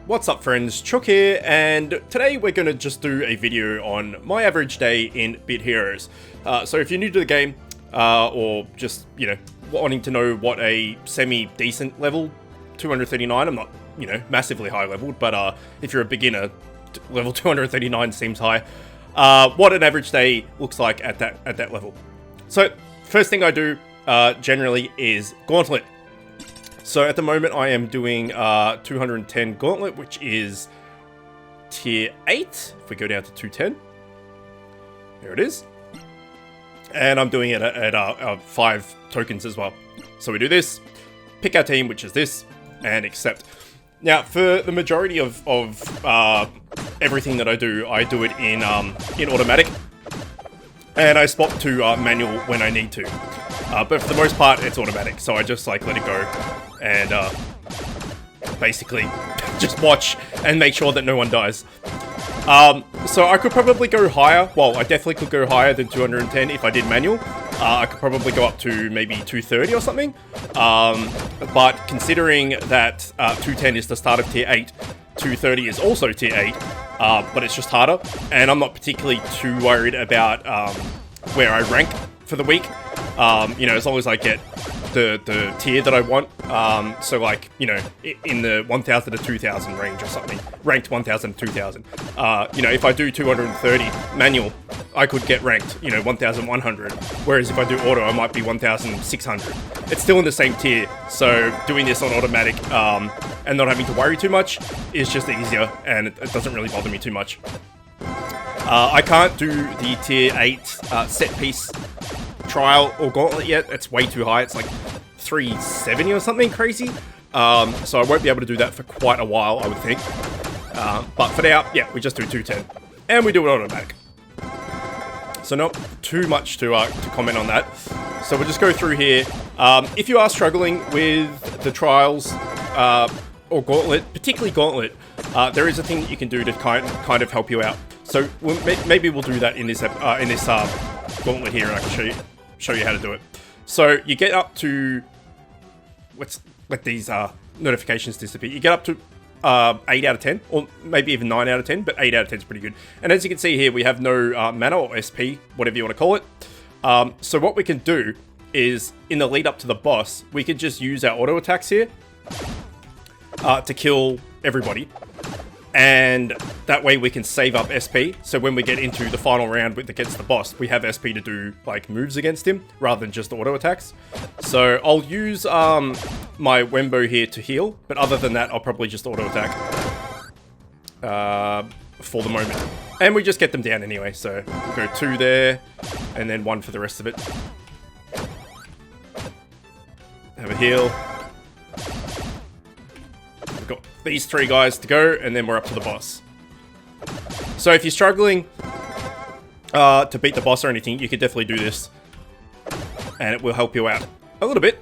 What's up friends, Chook here, and today we're going to just do a video on my average day in Bit Heroes. So if you're new to the game, or just, wanting to know what a semi-decent level, 239, I'm not, massively high leveled, but if you're a beginner, level 239 seems high, what an average day looks like at that level. So, first thing I do, generally, is Gauntlet. So at the moment I am doing 210 Gauntlet, which is tier 8. If we go down to 210, there it is. And I'm doing it at 5 tokens as well. So we do this, pick our team, which is this, and accept. Now for the majority of everything that I do it in automatic, and I swap to manual when I need to. But for the most part, it's automatic, so I just let it go and basically just watch and make sure that no one dies. So I could probably go higher. Well, I definitely could go higher than 210 if I did manual. I could probably go up to maybe 230 or something. But considering that 210 is the start of tier 8, 230 is also tier 8, but it's just harder. And I'm not particularly too worried about where I rank for the week. As long as I get the tier that I want, so in the 1000 to 2000 range or something, ranked 1000 to 2000. If I do 230 manual, I could get ranked, 1100, whereas if I do auto, I might be 1600. It's still in the same tier, so doing this on automatic, and not having to worry too much is just easier, and it doesn't really bother me too much. I can't do the tier 8 set piece trial or gauntlet yet. It's way too high. It's like 370 or something crazy. So I won't be able to do that for quite a while, I would think. But for now, yeah, we just do 210. And we do it automatic. So not too much to comment on that. So we'll just go through here. If you are struggling with the trials or gauntlet, particularly gauntlet, there is a thing that you can do to kind of help you out. So maybe we'll do that in this gauntlet here, and I can show you how to do it. So you get up to, let's let these notifications disappear. You get up to 8 out of 10, or maybe even 9 out of 10, but 8 out of 10 is pretty good. And as you can see here, we have no mana or SP, whatever you want to call it. So what we can do is, in the lead up to the boss, we can just use our auto attacks here to kill everybody. And that way we can save up SP, so when we get into the final round against the boss, we have SP to do moves against him rather than just auto attacks. So I'll use my Wembo here to heal, but other than that I'll probably just auto attack for the moment. And we just get them down anyway, so we'll go 2 there and then 1 for the rest of it. Have a heal. Got these 3 guys to go, and then we're up to the boss. So if you're struggling to beat the boss or anything, you could definitely do this, and it will help you out a little bit.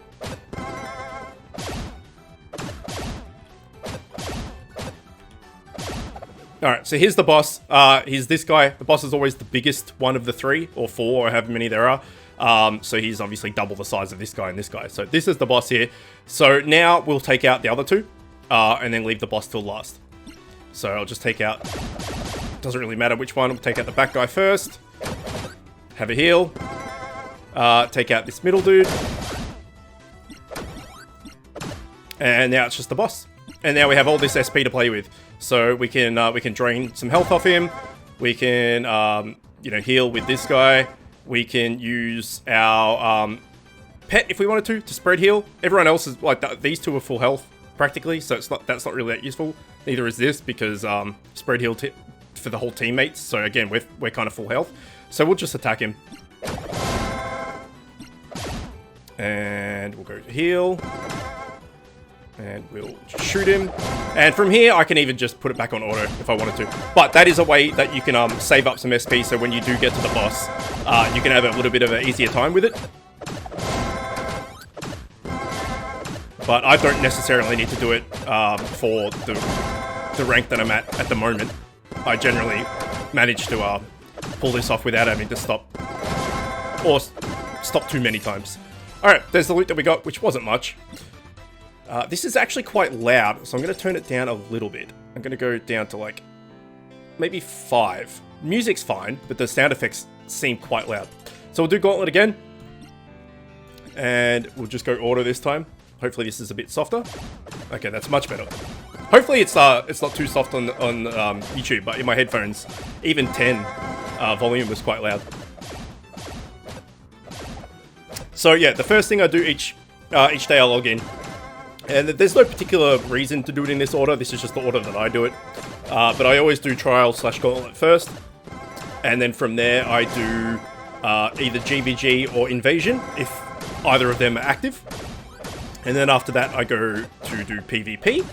Alright, so here's the boss. He's this guy. The boss is always the biggest one of the 3 or 4 or however many there are. So he's obviously double the size of this guy and this guy. So this is the boss here. So now we'll take out the other 2. And then leave the boss till last. So I'll just take out, doesn't really matter which one, we'll take out the back guy first. Have a heal. Take out this middle dude. And now it's just the boss. And now we have all this SP to play with. So we can drain some health off him. We can, heal with this guy. We can use our pet if we wanted to spread heal. Everyone else is these 2 are full health. Practically, so that's not really that useful. Neither is this, because spread heal for the whole teammates. So again, we're kind of full health. So we'll just attack him. And we'll go to heal. And we'll just shoot him. And from here, I can even just put it back on auto if I wanted to. But that is a way that you can save up some SP, so when you do get to the boss, you can have a little bit of an easier time with it. But I don't necessarily need to do it for the rank that I'm at the moment. I generally manage to pull this off without having to stop too many times. Alright, there's the loot that we got, which wasn't much. This is actually quite loud, so I'm going to turn it down a little bit. I'm going to go down to like maybe 5. Music's fine, but the sound effects seem quite loud. So we'll do Gauntlet again. And we'll just go auto this time. Hopefully this is a bit softer. Okay, that's much better. Hopefully it's not too soft on YouTube, but in my headphones, even 10 volume was quite loud. So yeah, the first thing I do each day I log in. And there's no particular reason to do it in this order. This is just the order that I do it. But I always do Trial/Gauntlet first. And then from there, I do either GVG or Invasion, if either of them are active. And then after that, I go to do PvP.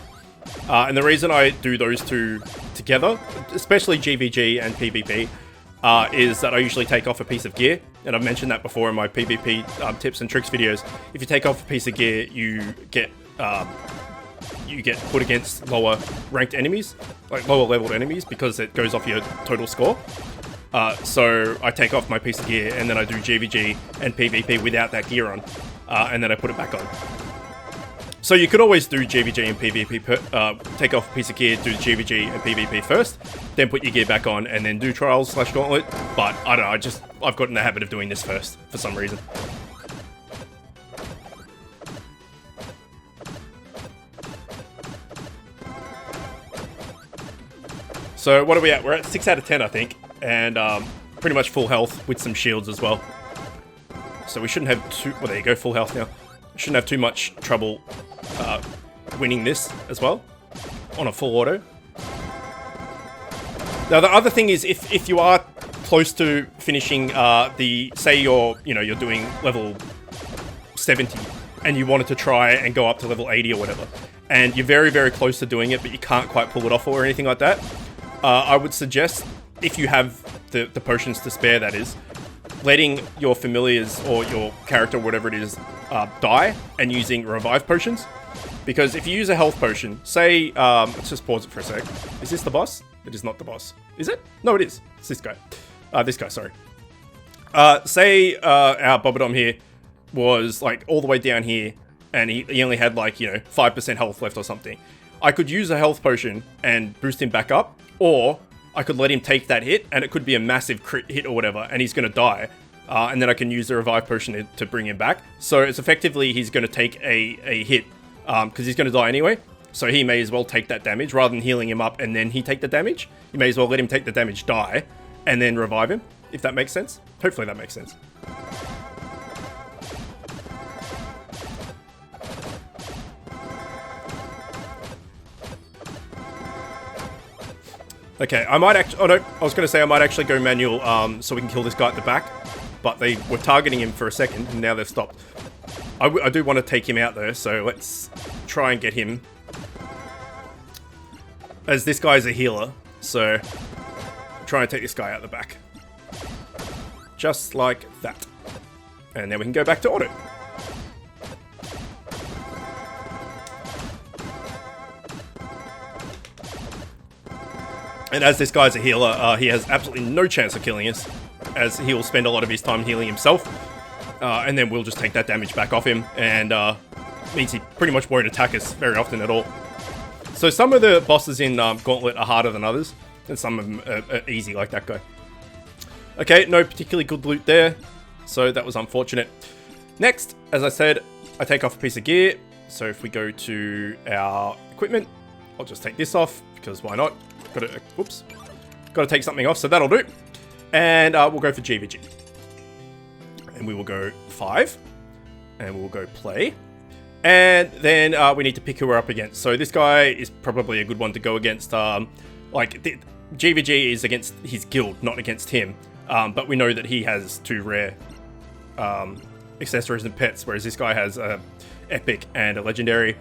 And the reason I do those two together, especially GVG and PvP, is that I usually take off a piece of gear. And I've mentioned that before in my PvP tips and tricks videos. If you take off a piece of gear, you get put against lower ranked enemies, like lower leveled enemies, because it goes off your total score. So I take off my piece of gear and then I do GVG and PvP without that gear on, and then I put it back on. So you could always do GVG and PvP, take off a piece of gear, do GVG and PvP first, then put your gear back on and then do Trials/Gauntlet. But I don't know, I've got in the habit of doing this first for some reason. So what are we at? We're at 6 out of 10, I think, and pretty much full health with some shields as well. So we shouldn't have too... Well, there you go, full health now. Shouldn't have too much trouble winning this as well on a full auto. Now the other thing is, if you are close to finishing say you're doing level 70 and you wanted to try and go up to level 80 or whatever, and you're very, very close to doing it, but you can't quite pull it off or anything like that, I would suggest, if you have the potions to spare, that is, letting your familiars or your character, whatever it is, die and using revive potions. Because if you use a health potion, say, let's just pause it for a sec. Is this the boss? It is not the boss. Is it? No, it is. It's this guy. This guy, sorry. Say our Bobodom here was like all the way down here and he only had like, 5% health left or something. I could use a health potion and boost him back up, or I could let him take that hit and it could be a massive crit hit or whatever and he's going to die. And then I can use the revive potion to bring him back. So it's effectively he's going to take a hit because he's going to die anyway. So he may as well take that damage rather than healing him up and then he take the damage. You may as well let him take the damage, die, and then revive him, if that makes sense. Hopefully that makes sense. Okay, I might actually... Oh no, I was going to say I might actually go manual so we can kill this guy at the back. But they were targeting him for a second and now they've stopped. I do want to take him out though, so let's try and get him. As this guy's a healer, so try and take this guy out the back. Just like that. And then we can go back to auto. And as this guy's a healer, he has absolutely no chance of killing us, as he will spend a lot of his time healing himself. And then we'll just take that damage back off him, and means he pretty much won't attack us very often at all. So some of the bosses in Gauntlet are harder than others, and some of them are easy, like that guy. Okay, no particularly good loot there, so that was unfortunate. Next, as I said, I take off a piece of gear. So if we go to our equipment, I'll just take this off, because why not? Gotta take something off, so that'll do. And we'll go for GVG. And we will go 5. And we'll go play. And then we need to pick who we're up against. So this guy is probably a good one to go against. GVG is against his guild, not against him. But we know that he has 2 rare accessories and pets, whereas this guy has a epic and a legendary.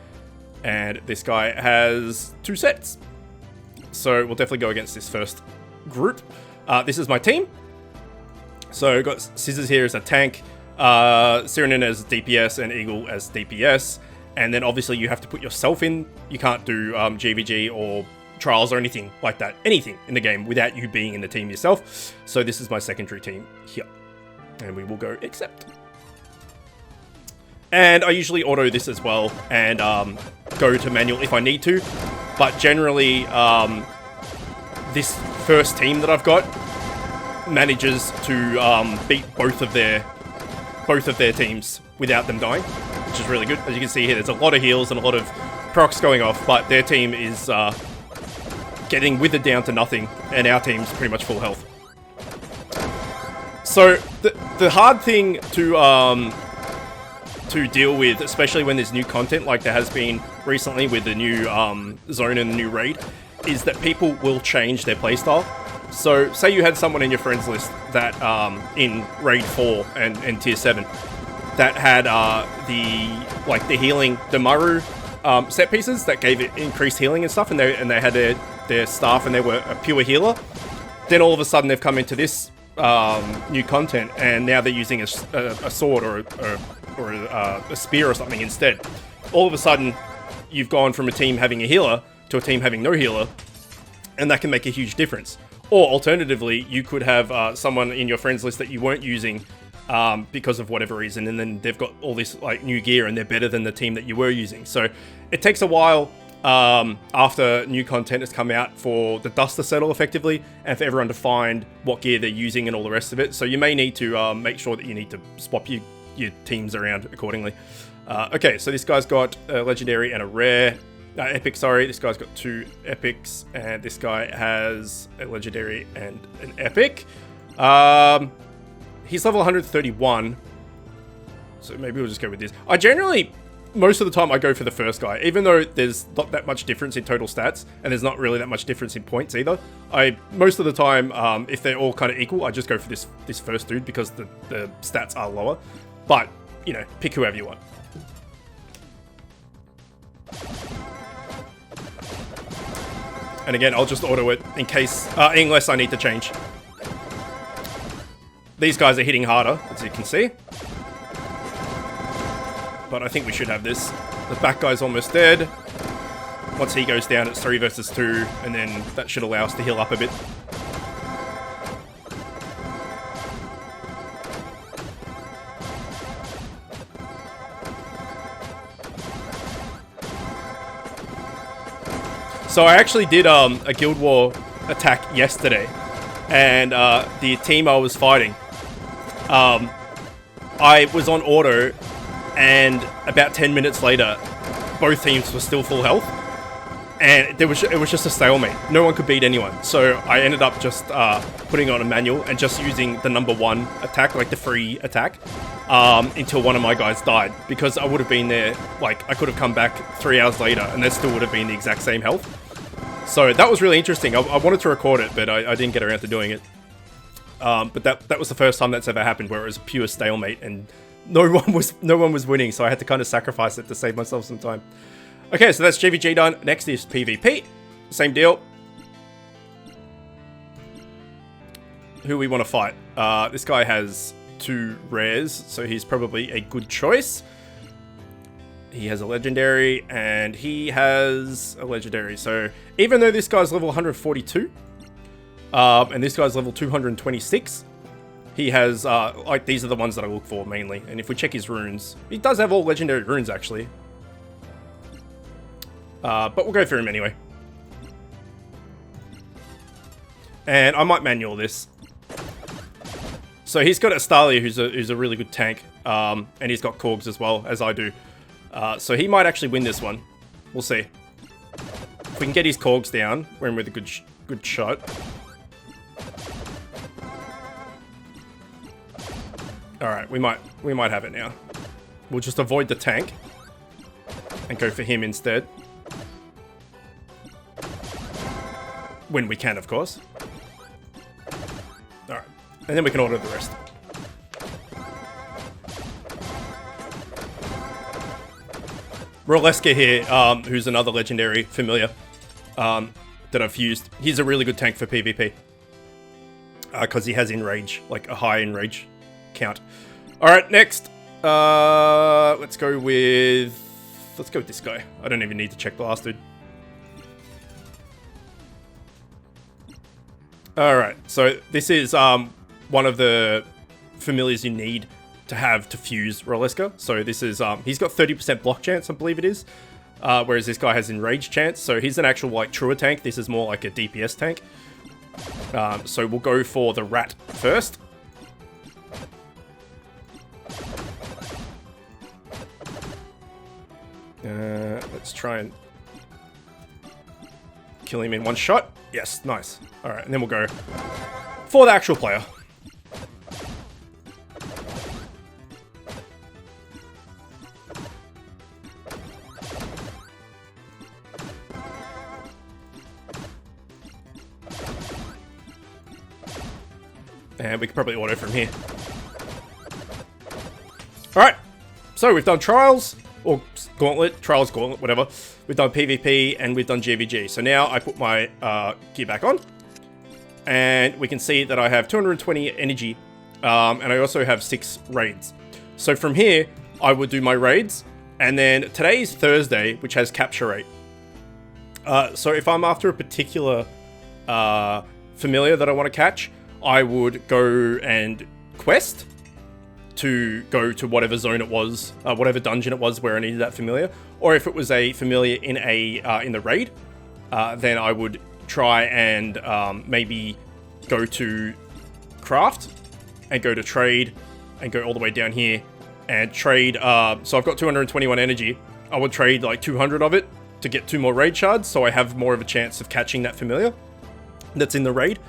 And this guy has 2 sets. So we'll definitely go against this first group. This is my team. So we've got Scissors here as a tank, Cyrenin as DPS, and Eagle as DPS. And then obviously you have to put yourself in. You can't do GVG or trials or anything like that, anything in the game, without you being in the team yourself. So this is my secondary team here. And we will go accept. And I usually auto this as well, and go to manual if I need to. But generally, this first team that I've got manages to beat both of their teams without them dying, which is really good. As you can see here, there's a lot of heals and a lot of procs going off, but their team is getting withered down to nothing, and our team's pretty much full health. So the hard thing to deal with, especially when there's new content like there has been recently with the new zone and the new raid, is that people will change their playstyle. So say you had someone in your friends list that in raid 4 and tier 7 that had the healing, the Maru set pieces that gave it increased healing and stuff, and they had their staff and they were a pure healer. Then all of a sudden they've come into this new content, and now they're using a sword or a spear or something instead. All of a sudden, you've gone from a team having a healer to a team having no healer, and that can make a huge difference. Or alternatively, you could have someone in your friends list that you weren't using because of whatever reason, and then they've got all this like new gear and they're better than the team that you were using. So it takes a while after new content has come out for the dust to settle effectively, and for everyone to find what gear they're using and all the rest of it. So you may need to make sure that you need to swap your teams around accordingly. Okay, so this guy's got a legendary and a rare. Epic, sorry. This guy's got 2 epics, and this guy has a legendary and an epic. He's level 131, so maybe we'll just go with this. I generally, most of the time, I go for the first guy, even though there's not that much difference in total stats, and there's not really that much difference in points either. Most of the time, if they're all kind of equal, I just go for this first dude because the stats are lower. But, you know, pick whoever you want. And again, I'll just auto it in case, unless I need to change. These guys are hitting harder, as you can see. But I think we should have this. The back guy's almost dead. Once he goes down, it's 3 versus 2, and then that should allow us to heal up a bit. So I actually did a Guild War attack yesterday, and the team I was fighting, I was on auto, and about 10 minutes later, both teams were still full health, and it was just a stalemate. No one could beat anyone. So I ended up just putting on a manual and just using the number 1 attack, like the free attack, until one of my guys died, because I would have been there, like I could have come back 3 hours later and there still would have been the exact same health. So that was really interesting. I wanted to record it, but I didn't get around to doing it. But that was the first time that's ever happened, where it was a pure stalemate and no one was winning. So I had to kind of sacrifice it to save myself some time. Okay, so that's GVG done. Next is PvP. Same deal. Who we want to fight? This guy has 2 rares, so he's probably a good choice. He has a legendary, and he has a legendary. So even though this guy's level 142, and this guy's level 226, he has, like, these are the ones that I look for mainly. And if we check his runes, he does have all legendary runes, actually. But we'll go through him anyway. And I might manual this. So he's got Astalia, who's a really good tank, and he's got Korgs as well, as I do. So he might actually win this one. We'll see. If we can get his Korgs down, we're in with a good shot. All right, we might have it now. We'll just avoid the tank and go for him instead. When we can, of course. All right, and then we can order the rest. Roleska here, who's another legendary familiar that I've used. He's a really good tank for PvP because he has enrage, like a high enrage count. All right, next, let's go with this guy. I don't even need to check the last dude. All right, so this is one of the familiars you need to have to fuse Roleska. So this is, he's got 30% block chance, I believe it is. whereas this guy has enraged chance. So he's an actual like truer tank. This is more like a DPS tank. So we'll go for the rat first. Let's try and kill him in one shot. Yes, nice. Alright, and then we'll go for the actual player. And we can probably auto from here. Alright, so we've done Trials, or Gauntlet, Trials, Gauntlet, whatever. We've done PvP, and we've done GVG. So now I put my gear back on. And we can see that I have 220 energy, and I also have 6 raids. So from here, I would do my raids, and then today's Thursday, which has capture rate. So if I'm after a particular familiar that I want to catch, I would go and quest to go to whatever zone it was, whatever dungeon it was where I needed that familiar. Or if it was a familiar in the raid, then I would try and maybe go to craft and go to trade and go all the way down here and trade. So I've got 221 energy. I would trade like 200 of it to get 2 more raid shards, so I have more of a chance of catching that familiar that's in the raid.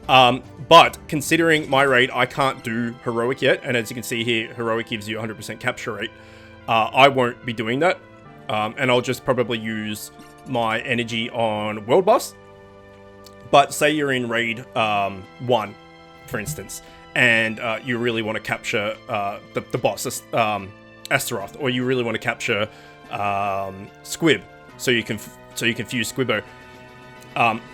But considering my raid, I can't do heroic yet, and as you can see here, heroic gives you 100% capture rate. I won't be doing that, and I'll just probably use my energy on world boss. But say you're in raid 1, for instance, and you really want to capture the boss, Astaroth, or you really want to capture Squib, so you can fuse Squibbo.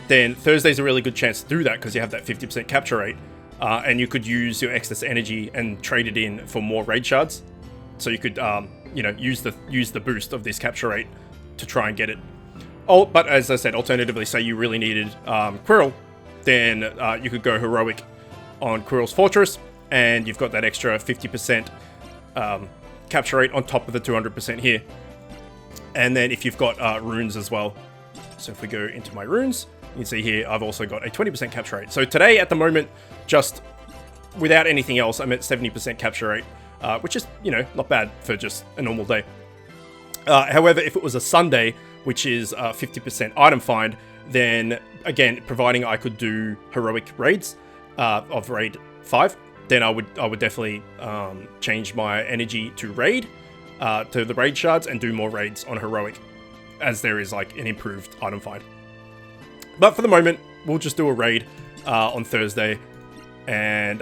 Then Thursday's a really good chance to do that because you have that 50% capture rate, and you could use your excess energy and trade it in for more raid shards. So you could, use the boost of this capture rate to try and get it. Oh, but as I said, alternatively, say you really needed Quirrell, then you could go heroic on Quirrell's Fortress, and you've got that extra 50% capture rate on top of the 200% here. And then if you've got runes as well. So if we go into my runes, you can see here, I've also got a 20% capture rate. So today, at the moment, just without anything else, I'm at 70% capture rate, which is, not bad for just a normal day. However, if it was a Sunday, which is 50% item find, then again, providing I could do heroic raids of raid 5, then I would definitely change my energy to raid, to the raid shards, and do more raids on heroic, as there is like an improved item find. But for the moment, we'll just do a raid on Thursday and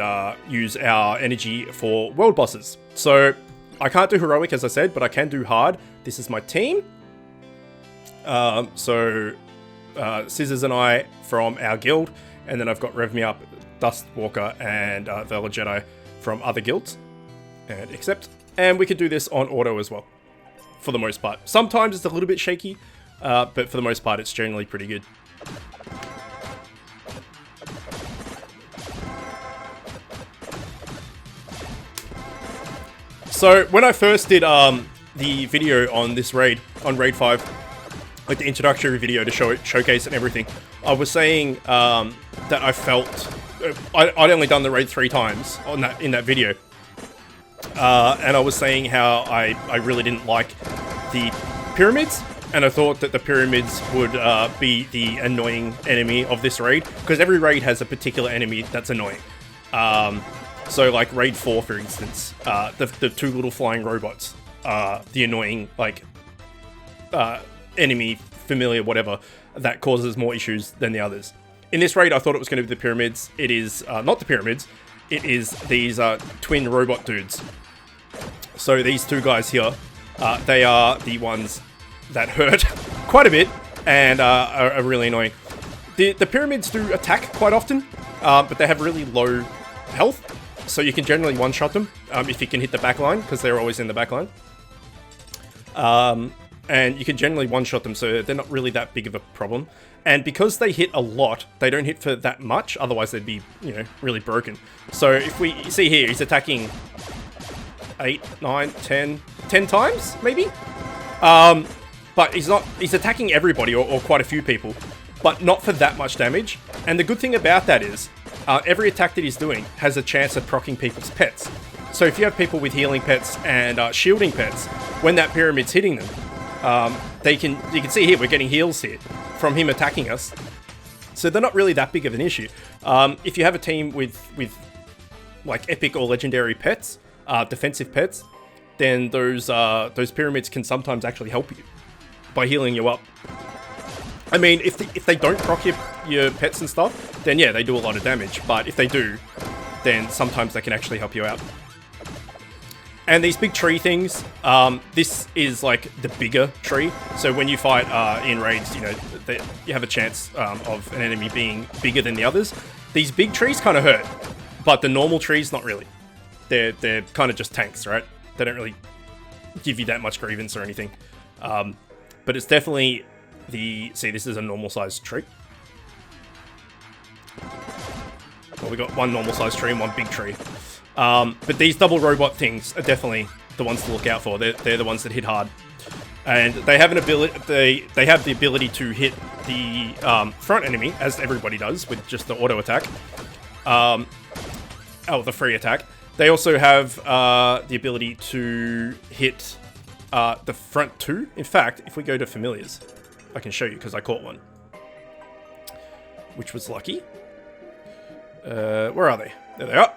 use our energy for world bosses. So I can't do heroic, as I said, but I can do hard. This is my team. Scissors and I from our guild, and then I've got Rev Me Up, Dust Walker, and Vela Jedi from other guilds, and accept. And we can do this on auto as well, for the most part. Sometimes it's a little bit shaky, but for the most part, it's generally pretty good. So when I first did the video on this raid, on raid 5, like the introductory video to showcase and everything, I was saying that I felt I'd only done the raid 3 times in that video, and I was saying how I really didn't like the pyramids, and I thought that the pyramids would be the annoying enemy of this raid, because every raid has a particular enemy that's annoying. So like raid 4, for instance, the 2 little flying robots, the annoying enemy, familiar, whatever, that causes more issues than the others. In this raid, I thought it was going to be the pyramids. It is not the pyramids. It is these twin robot dudes. So these 2 guys here, they are the ones that hurt quite a bit and are really annoying. The pyramids do attack quite often, but they have really low health, so you can generally one-shot them if you can hit the back line, because they're always in the back line. And you can generally one-shot them, so they're not really that big of a problem. And because they hit a lot, they don't hit for that much, otherwise they'd be, really broken. So if we see here, he's attacking 8, 9, 10 times, maybe? but he's attacking everybody or quite a few people, but not for that much damage. And the good thing about that is every attack that he's doing has a chance of proccing people's pets. So if you have people with healing pets and shielding pets, when that pyramid's hitting them, you can see here we're getting heals here from him attacking us. So they're not really that big of an issue. If you have a team with like epic or legendary pets, defensive pets, then those pyramids can sometimes actually help you by healing you up. I mean, if they don't proc your pets and stuff, then yeah, they do a lot of damage. But if they do, then sometimes they can actually help you out. And these big tree things, this is like the bigger tree. So when you fight in raids, you know, you have a chance of an enemy being bigger than the others. These big trees kind of hurt, but the normal trees, not really. They're kind of just tanks, right? They don't really give you that much grievance or anything. But it's definitely see, this is a normal sized tree. Well, we got one normal sized tree and one big tree. But these double robot things are definitely the ones to look out for. They're the ones that hit hard, and they have an ability. They have the ability to hit the front enemy, as everybody does with just the auto attack. The free attack. They also have the ability to hit the front two. In fact, if we go to familiars, I can show you because I caught one, which was lucky. Where are they? There they are.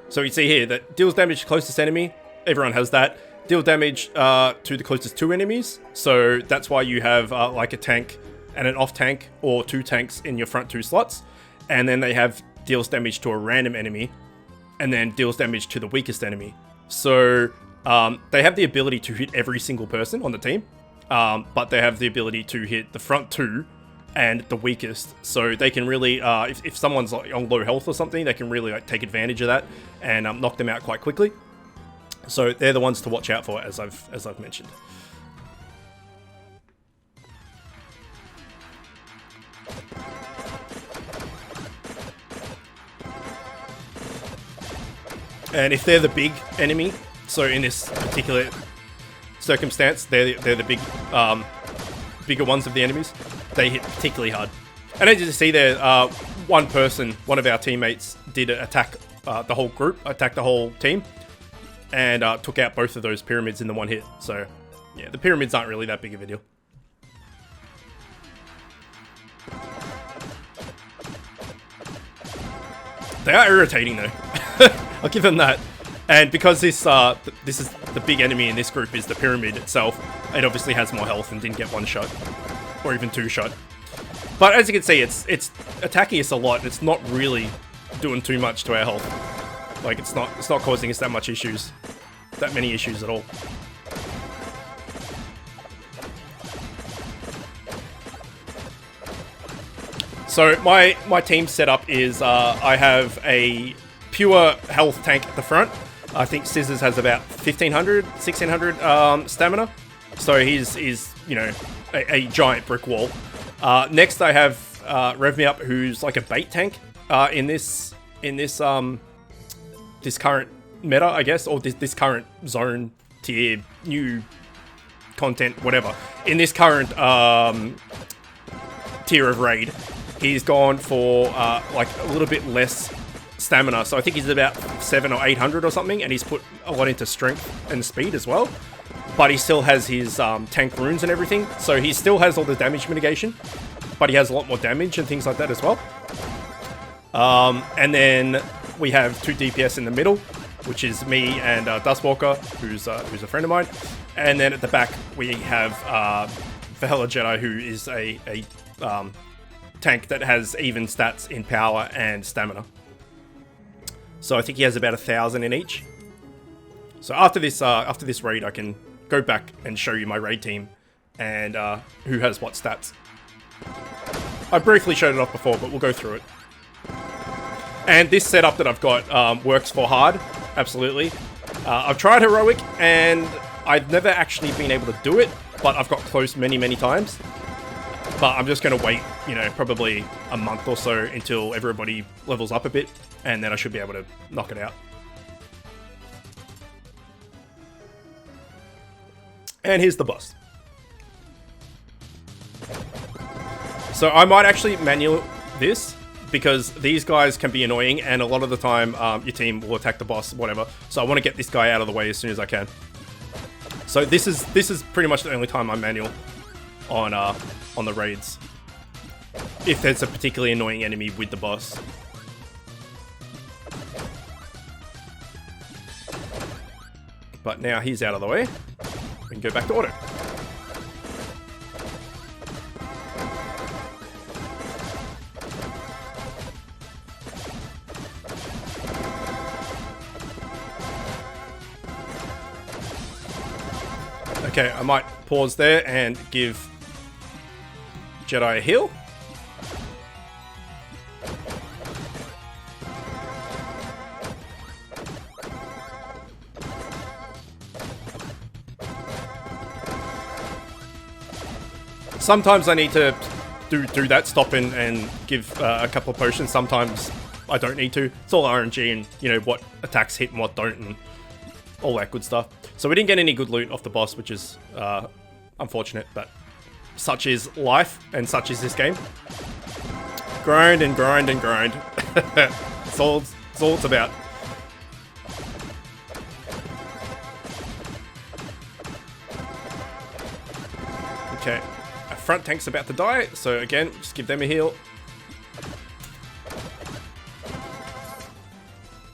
So you see here that deals damage to closest enemy. Everyone has that. Deal damage to the closest two enemies. So that's why you have like a tank and an off tank or two tanks in your front two slots. And then they have deals damage to a random enemy and then deals damage to the weakest enemy. So they have the ability to hit every single person on the team. But they have the ability to hit the front two and the weakest, so they can really, if someone's like on low health or something, they can really like take advantage of that and knock them out quite quickly. So they're the ones to watch out for, as I've mentioned. And if they're the big enemy, so in this particular circumstance, they're the big, bigger ones of the enemies. They hit particularly hard. And as you see there, one of our teammates did attack the whole group, attack the whole team, and took out both of those pyramids in the one hit. So, yeah, the pyramids aren't really that big of a deal. They are irritating though. I'll give them that. And because this is the big enemy in this group is the pyramid itself, it obviously has more health and didn't get one shot. Or even two shot. But as you can see, it's attacking us a lot. It's not really doing too much to our health. Like it's not causing us that many issues at all. So my team setup is I have a pure health tank at the front. I think Scissors has about 1500, 1600 stamina. So he's you know, a giant brick wall. Next I have Rev Me Up, who's like a bait tank in this current meta, I guess, or this current zone tier, new content, whatever. In this current tier of raid, he's gone for like a little bit less stamina, so I think he's about 700 or 800 or something, and he's put a lot into strength and speed as well. But he still has his tank runes and everything, so he still has all the damage mitigation, but he has a lot more damage and things like that as well. And then we have 2 DPS in the middle, which is me and Dustwalker, who's a friend of mine. And then at the back we have Valhalla Jedi, who is a tank that has even stats in power and stamina. So I think he has about 1,000 in each. So after this raid, I can go back and show you my raid team and who has what stats. I briefly showed it off before, but we'll go through it. And this setup that I've got works for hard, absolutely. I've tried heroic and I've never actually been able to do it, but I've got close many, many times. But I'm just going to wait, you know, probably a month or so until everybody levels up a bit, and then I should be able to knock it out. And here's the boss. So I might actually manual this, because these guys can be annoying, and a lot of the time your team will attack the boss, whatever. So I want to get this guy out of the way as soon as I can. So this is pretty much the only time I manual on the raids, if there's a particularly annoying enemy with the boss. But now he's out of the way, we can go back to auto. Okay, I might pause there and give Jedi a heal. Sometimes I need to do that, stop and give a couple of potions. Sometimes I don't need to. It's all RNG and, you know, what attacks hit and what don't and all that good stuff. So we didn't get any good loot off the boss, which is unfortunate, but such is life and such is this game. Grind and grind and grind. It's all it's about. Okay, our front tank's about to die, so again, just give them a heal.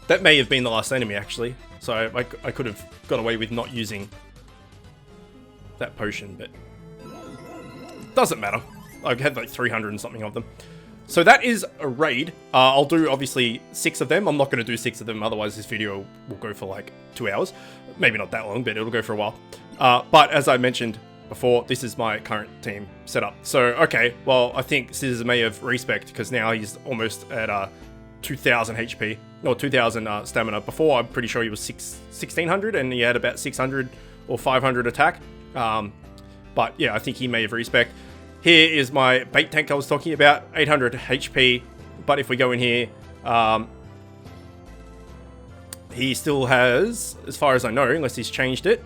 That may have been the last enemy, actually. So I could have got away with not using that potion, but doesn't matter. I had like 300 and something of them. So that is a raid. I'll do obviously 6 of them. I'm not going to do 6 of them, otherwise this video will go for like 2 hours. Maybe not that long, but it'll go for a while. But as I mentioned before, this is my current team setup. So, okay, well, I think Scissors may have respect, because now he's almost at 2,000 HP, or 2,000 stamina. Before, I'm pretty sure he was 1,600, and he had about 600 or 500 attack. But yeah, I think he may have respect. Here is my bait tank I was talking about, 800 HP. But if we go in here, he still has, as far as I know, unless he's changed it,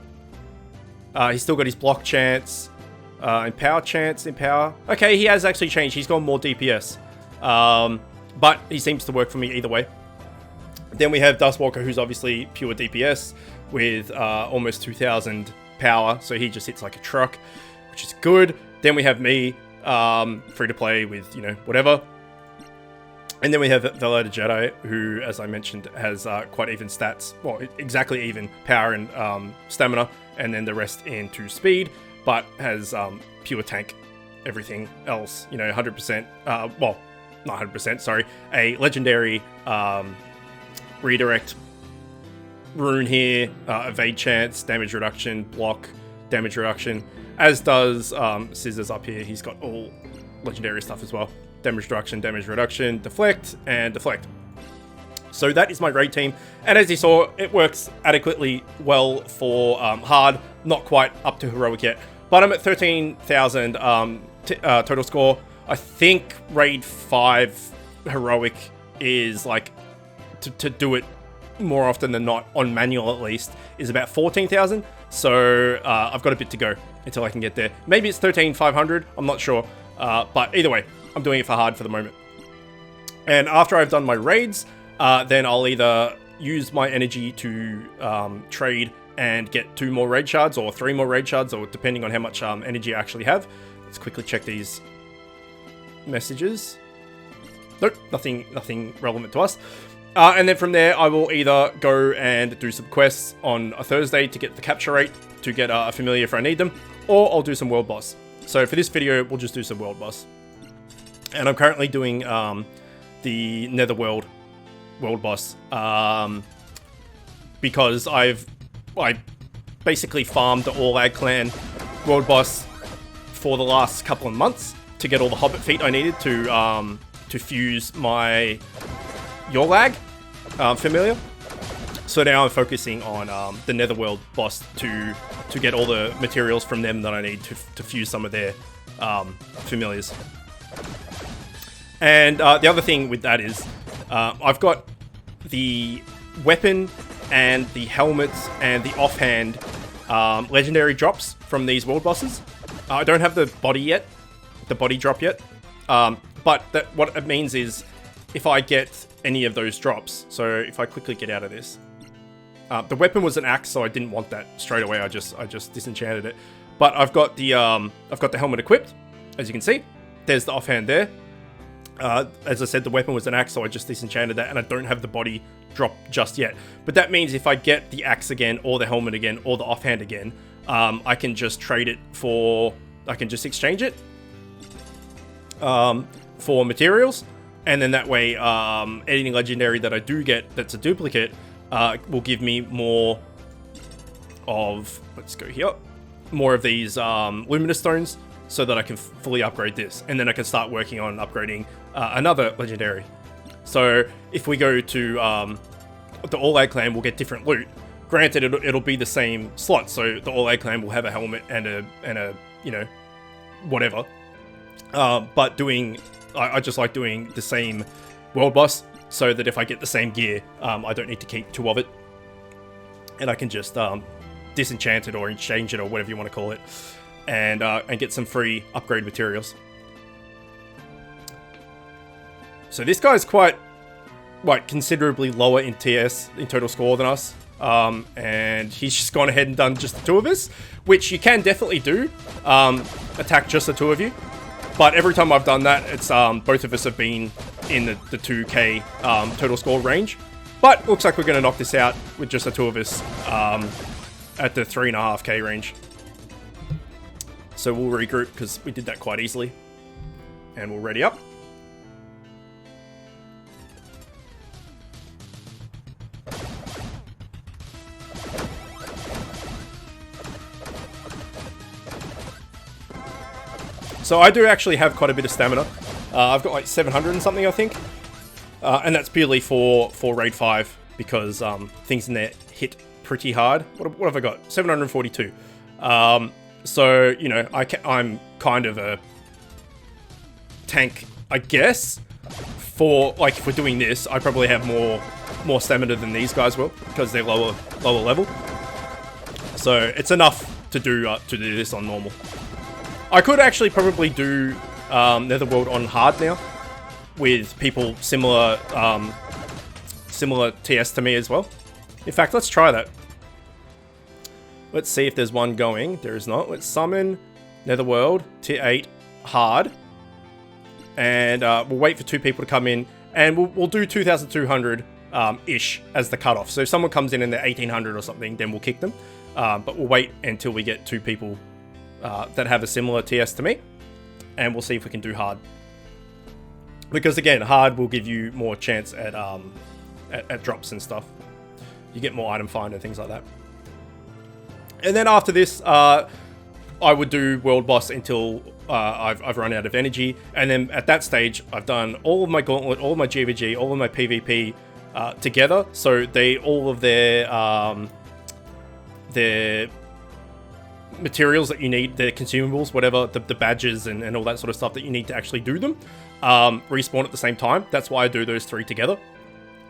he's still got his block chance, and power chance in power. Okay, he has actually changed. He's gone more DPS. But he seems to work for me either way. Then we have Dustwalker, who's obviously pure DPS with almost 2,000 power. So he just hits like a truck, which is good. Then we have me, free to play with, you know, whatever. And then we have Velator Jedi, who, as I mentioned, has quite even stats. Well, exactly even power and stamina. And then the rest into speed, but has pure tank, everything else, you know, 100%. Well, not 100%, sorry. A legendary redirect rune here, evade chance, damage reduction, block, damage reduction. As does Scissors up here. He's got all legendary stuff as well. Damage reduction, deflect, and deflect. So that is my raid team. And as you saw, it works adequately well for hard. Not quite up to heroic yet. But I'm at 13,000 total score. I think raid 5 heroic is like, to do it more often than not, on manual at least, is about 14,000. So I've got a bit to go until I can get there. Maybe it's 13,500, I'm not sure. But either way, I'm doing it for hard for the moment. And after I've done my raids, then I'll either use my energy to trade and get 2 more raid shards or 3 more raid shards, or depending on how much energy I actually have. Let's quickly check these messages. Nope, nothing relevant to us. And then from there, I will either go and do some quests on a Thursday to get the capture rate, to get a familiar if I need them, or I'll do some world boss. So for this video, we'll just do some world boss. And I'm currently doing the Netherworld world boss, because I basically farmed the All-Ag Clan world boss for the last couple of months to get all the Hobbit feet I needed to fuse my Yorlag familiar. So now I'm focusing on the Netherworld boss to get all the materials from them that I need to fuse some of their familiars. And the other thing with that is I've got the weapon and the helmets and the offhand legendary drops from these world bosses. I don't have the body yet, the body drop yet. But what it means is if I get any of those drops, so if I quickly get out of this, the weapon was an axe, so I didn't want that straight away. I just disenchanted it. But I've got the helmet equipped, as you can see. There's the offhand there. As I said, the weapon was an axe, so I just disenchanted that, and I don't have the body drop just yet. But that means if I get the axe again, or the helmet again, or the offhand again, I can just trade it for... I can just exchange it for materials, and then that way, any legendary that I do get that's a duplicate will give me more of... Let's go here. More of these luminous stones, so that I can fully upgrade this, and then I can start working on upgrading another legendary. So if we go to the All-Ag clan, we'll get different loot. Granted, it'll be the same slot, so the All-Ag clan will have a helmet and a you know, whatever. But I just like doing the same world boss, so that if I get the same gear, I don't need to keep 2 of it, and I can just disenchant it or exchange it or whatever you want to call it. And get some free upgrade materials. So this guy's quite considerably lower in TS, in total score, than us. And he's just gone ahead and done just the 2 of us, which you can definitely do. Attack just the 2 of you. But every time I've done that, it's both of us have been in the 2k total score range. But looks like we're going to knock this out with just the 2 of us at the 3.5k range. So we'll regroup, because we did that quite easily. And we'll ready up. So I do actually have quite a bit of stamina. I've got like 700 and something, I think. And that's purely for Raid 5, because things in there hit pretty hard. What have I got? 742. So, you know, I'm kind of a tank, I guess. For, like, if we're doing this, I probably have more stamina than these guys will, because they're lower level. So it's enough to do this on normal. I could actually probably do Netherworld on hard now, with people similar TS to me as well. In fact, let's try that. Let's see if there's one going. There is not. Let's summon Netherworld, tier 8, hard. And we'll wait for 2 people to come in. And we'll do 2,200-ish as the cutoff. So if someone comes in and they're 1,800 or something, then we'll kick them. But we'll wait until we get 2 people that have a similar TS to me. And we'll see if we can do hard. Because again, hard will give you more chance at drops and stuff. You get more item find and things like that. And then after this, I would do World Boss until I've run out of energy. And then at that stage, I've done all of my Gauntlet, all of my GVG, all of my PvP together. So all of their materials that you need, their consumables, whatever, the badges and all that sort of stuff that you need to actually do them, respawn at the same time. That's why I do those 3 together.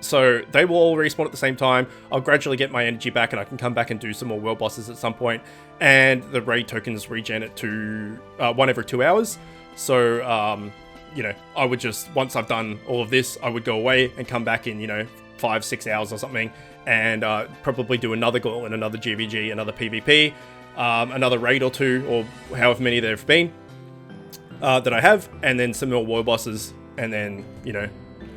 So they will all respawn at the same time. I'll gradually get my energy back, and I can come back and do some more world bosses at some point. And the raid tokens regen it to 1 every 2 hours. So, you know, I would just, once I've done all of this, I would go away and come back in, you know, 5-6 hours or something, and probably do another Gauntlet, another GVG, another PvP, another raid or 2, or however many there have been that I have, and then some more world bosses, and then, you know,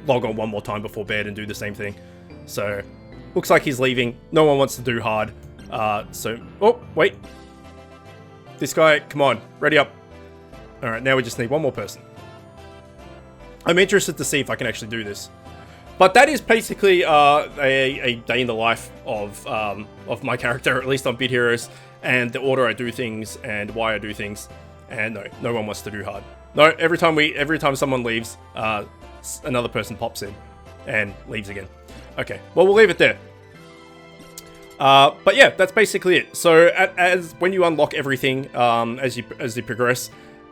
log on one more time before bed and do the same thing. So, looks like he's leaving. No one wants to do hard. Oh, wait. This guy, come on, ready up. Alright, now we just need one more person. I'm interested to see if I can actually do this. But that is basically a day in the life of my character, at least on Bit Heroes, and the order I do things and why I do things. And no one wants to do hard. No, every time someone leaves, another person pops in and leaves again. Okay, well, we'll leave it there. But yeah, that's basically it. So as when you unlock everything, as you progress,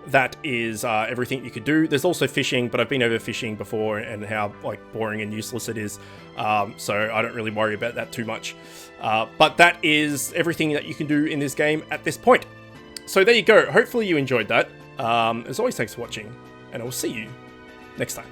that is everything you could do. There's also fishing, but I've been over fishing before and how like boring and useless it is. So I don't really worry about that too much. But that is everything that you can do in this game at this point. So there you go. Hopefully you enjoyed that. As always, thanks for watching. and I will see you next time.